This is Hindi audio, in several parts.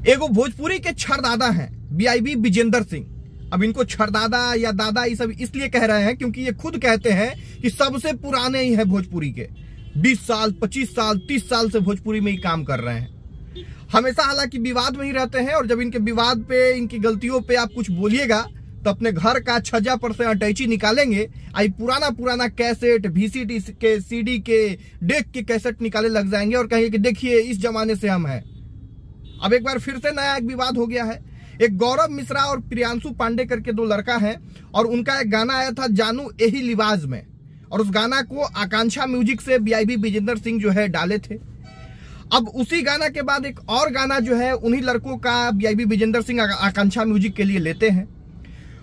एगो भोजपुरी के छरदादा हैं बीआईबी विजेंद्र सिंह। अब इनको छरदादा या दादा ये सब इसलिए कह रहे हैं क्योंकि ये खुद कहते हैं कि सबसे पुराने ही है भोजपुरी के। 20 साल 25 साल 30 साल से भोजपुरी में ही काम कर रहे हैं। हमेशा हालांकि विवाद में ही रहते हैं और जब इनके विवाद पे, इनकी गलतियों पे आप कुछ बोलिएगा तो अपने घर का छज्जा पर से अटैची निकालेंगे, आई पुराना कैसेट, VCD के, CD के, डेक के कैसेट निकाले लग जाएंगे और कहेंगे कि देखिए इस जमाने से हम हैं। अब एक बार फिर से नया एक विवाद हो गया है। एक गौरव मिश्रा और प्रियांशु पांडे करके दो लड़का हैं और उनका एक गाना आया था जानू यही लिबाज में, और उस गाना को आकांक्षा म्यूजिक से बीआईबी विजेंद्र सिंह जो है डाले थे। अब उसी गाना के बाद एक और गाना जो है उन्हीं लड़कों का बीआईबी विजेंद्र सिंह आकांक्षा म्यूजिक के लिए लेते हैं।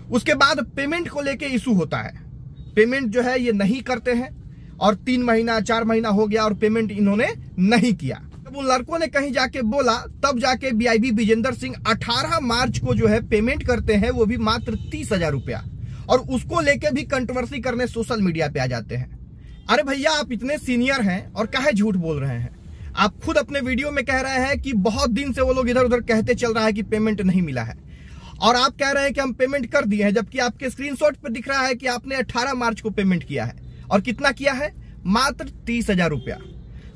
उसके बाद पेमेंट को लेके इशू होता है। पेमेंट जो है ये नहीं करते हैं और 3 महीना 4 महीना हो गया और पेमेंट इन्होंने नहीं किया। जब उन लड़कों ने कहीं जाके बोला तब जाके बीआईबी विजेंद्र सिंह 18 मार्च को जो है पेमेंट करते हैं, वो भी मात्र 30,000 रुपया, और उसको लेके भी कंट्रोवर्सी करने सोशल मीडिया पे आ जाते हैं। अरे भैया आप इतने सीनियर हैं और काहे झूठ बोल रहे हैं? आप खुद अपने वीडियो में कह रहे हैं कि बहुत दिन से वो लोग इधर उधर कहते चल रहा है कि पेमेंट नहीं मिला है, और आप कह रहे हैं कि हम पेमेंट कर दिए हैं, जबकि आपके स्क्रीनशॉट पे दिख रहा है कि आपने 18 मार्च को पेमेंट किया है। और कितना किया है? मात्र 30,000 रुपया।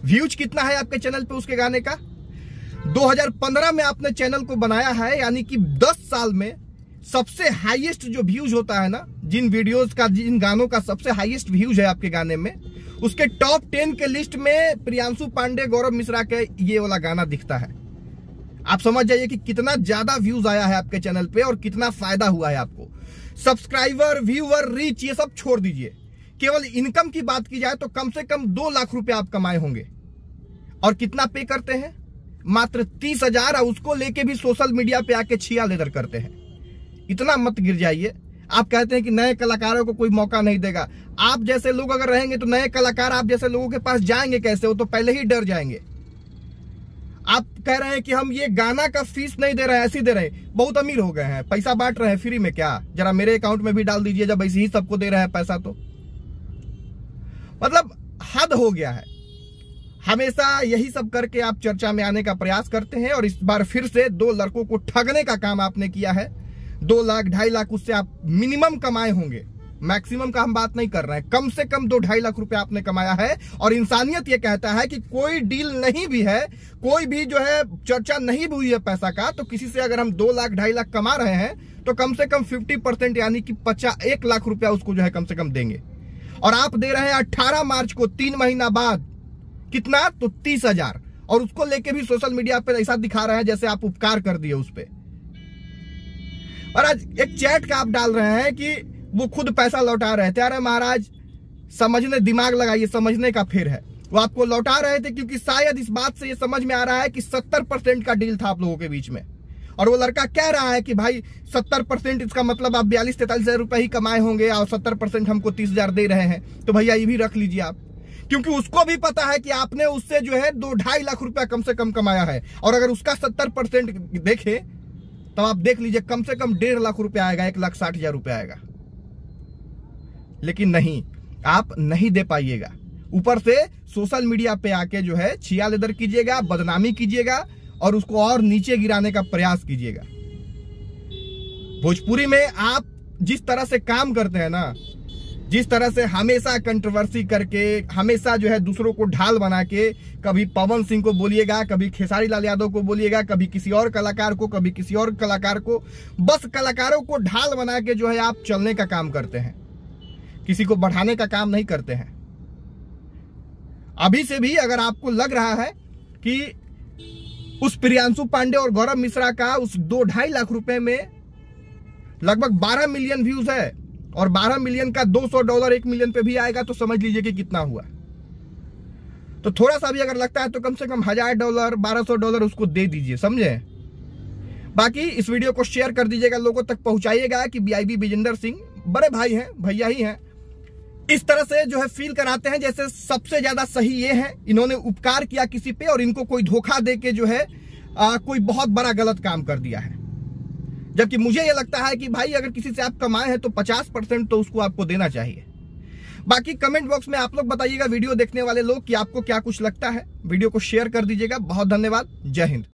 व्यूज कितना है आपके चैनल पे उसके गाने का? 2015 में आपने चैनल को बनाया है, यानी कि 10 साल में सबसे हाईएस्ट जो व्यूज होता है ना, जिन वीडियोस का, जिन गानों का सबसे हाईएस्ट व्यूज है आपके गाने में, उसके टॉप 10 के लिस्ट में प्रियांशु पांडे, गौरव मिश्रा के ये वाला गाना दिखता है। आप समझ जाइए कि कितना ज्यादा व्यूज आया है आपके चैनल पे और कितना फायदा हुआ है आपको। सब्सक्राइबर, व्यूअर, रीच ये सब छोड़ दीजिए, केवल इनकम की बात की जाए तो कम से कम 2 लाख रुपए आप कमाए होंगे। और कितना पे करते हैं? मात्र 30,000, और उसको लेके भी सोशल मीडिया पे आके छिया लेदर करते हैं। इतना मत गिर जाइए। आप कहते हैं कि नए कलाकारों को कोई मौका नहीं देगा। आप जैसे लोग अगर रहेंगे तो नए कलाकार आप जैसे लोगों के पास जाएंगे कैसे? वो तो पहले ही डर जाएंगे। आप कह रहे हैं कि हम ये गाना का फीस नहीं दे रहे हैं, ऐसे दे रहे हैं, बहुत अमीर हो गए हैं, पैसा बांट रहे हैं फ्री में क्या? जरा मेरे अकाउंट में भी डाल दीजिए जब ऐसे ही सबको दे रहे हैं पैसा। तो मतलब हद हो गया है। हमेशा यही सब करके आप चर्चा में आने का प्रयास करते हैं और इस बार फिर से 2 लड़कों को ठगने का काम आपने किया है। 2 लाख 2.5 लाख उससे आप मिनिमम कमाए होंगे, मैक्सिमम का हम बात नहीं कर रहे हैं। कम से कम 2-2.5 लाख रुपए आपने कमाया है। और इंसानियत ये कहता है कि कोई डील नहीं भी है, कोई भी जो है चर्चा नहीं भी हुई है पैसा का, तो किसी से अगर हम 2 लाख 2.5 लाख कमा रहे हैं तो कम से कम 50% यानी कि 1 लाख रुपया उसको जो है कम से कम देंगे। और आप दे रहे हैं 18 मार्च को, 3 महीना बाद। कितना? तो 30,000, और उसको लेके भी सोशल मीडिया पर ऐसा दिखा रहे हैं जैसे आप उपकार कर दिए उस पर। और आज एक चैट का आप डाल रहे हैं कि वो खुद पैसा लौटा रहे थे। अरे महाराज समझने, दिमाग लगाइए, समझने का फिर है। वो आपको लौटा रहे थे क्योंकि शायद इस बात से ये समझ में आ रहा है कि 70% का डील था आप लोगों के बीच में, और वो लड़का कह रहा है कि भाई 70%, इसका मतलब आप 42-43 हजार रुपए ही कमाए होंगे और 70% हमको 30,000 दे रहे हैं, तो भैया ये भी रख लीजिए आप। क्योंकि उसको भी पता है कि आपने उससे जो है 2-2.5 लाख रुपया कम से कम कमाया है, और अगर उसका 70% देखे तो आप देख लीजिए कम से कम 1.5 लाख रुपया आएगा, 1,60,000 रुपया आएगा। लेकिन नहीं, आप नहीं दे पाइएगा। ऊपर से सोशल मीडिया पे आके जो है छिया लेदर कीजिएगा, बदनामी कीजिएगा और उसको और नीचे गिराने का प्रयास कीजिएगा। भोजपुरी में आप जिस तरह से काम करते हैं ना, जिस तरह से हमेशा कंट्रोवर्सी करके, हमेशा जो है दूसरों को ढाल बना के, कभी पवन सिंह को बोलिएगा, कभी खेसारी लाल यादव को बोलिएगा, कभी किसी और कलाकार को, कभी किसी और कलाकार को, बस कलाकारों को ढाल बना के जो है आप चलने का काम करते हैं, किसी को बढ़ाने का काम नहीं करते हैं। अभी से भी अगर आपको लग रहा है कि उस प्रियांशु पांडे और गौरव मिश्रा का उस 2-2.5 लाख रुपए में लगभग 12 मिलियन व्यूज है, और 12 मिलियन का $200 1 मिलियन पे भी आएगा तो समझ लीजिए कि कितना हुआ। तो थोड़ा सा भी अगर लगता है तो कम से कम $1,000 $1,200 उसको दे दीजिए, समझे? बाकी इस वीडियो को शेयर कर दीजिएगा, लोगों तक पहुंचाइएगा कि बीआईबी विजेंद्र सिंह बड़े भाई हैं, भैया ही हैं। इस तरह से जो है फील कराते हैं जैसे सबसे ज्यादा सही ये है, इन्होंने उपकार किया किसी पे और इनको कोई धोखा दे के जो है कोई बहुत बड़ा गलत काम कर दिया है। जबकि मुझे ये लगता है कि भाई अगर किसी से आप कमाए हैं तो 50% तो उसको आपको देना चाहिए। बाकी कमेंट बॉक्स में आप लोग बताइएगा, वीडियो देखने वाले लोग, कि आपको क्या कुछ लगता है। वीडियो को शेयर कर दीजिएगा। बहुत धन्यवाद। जय हिंद।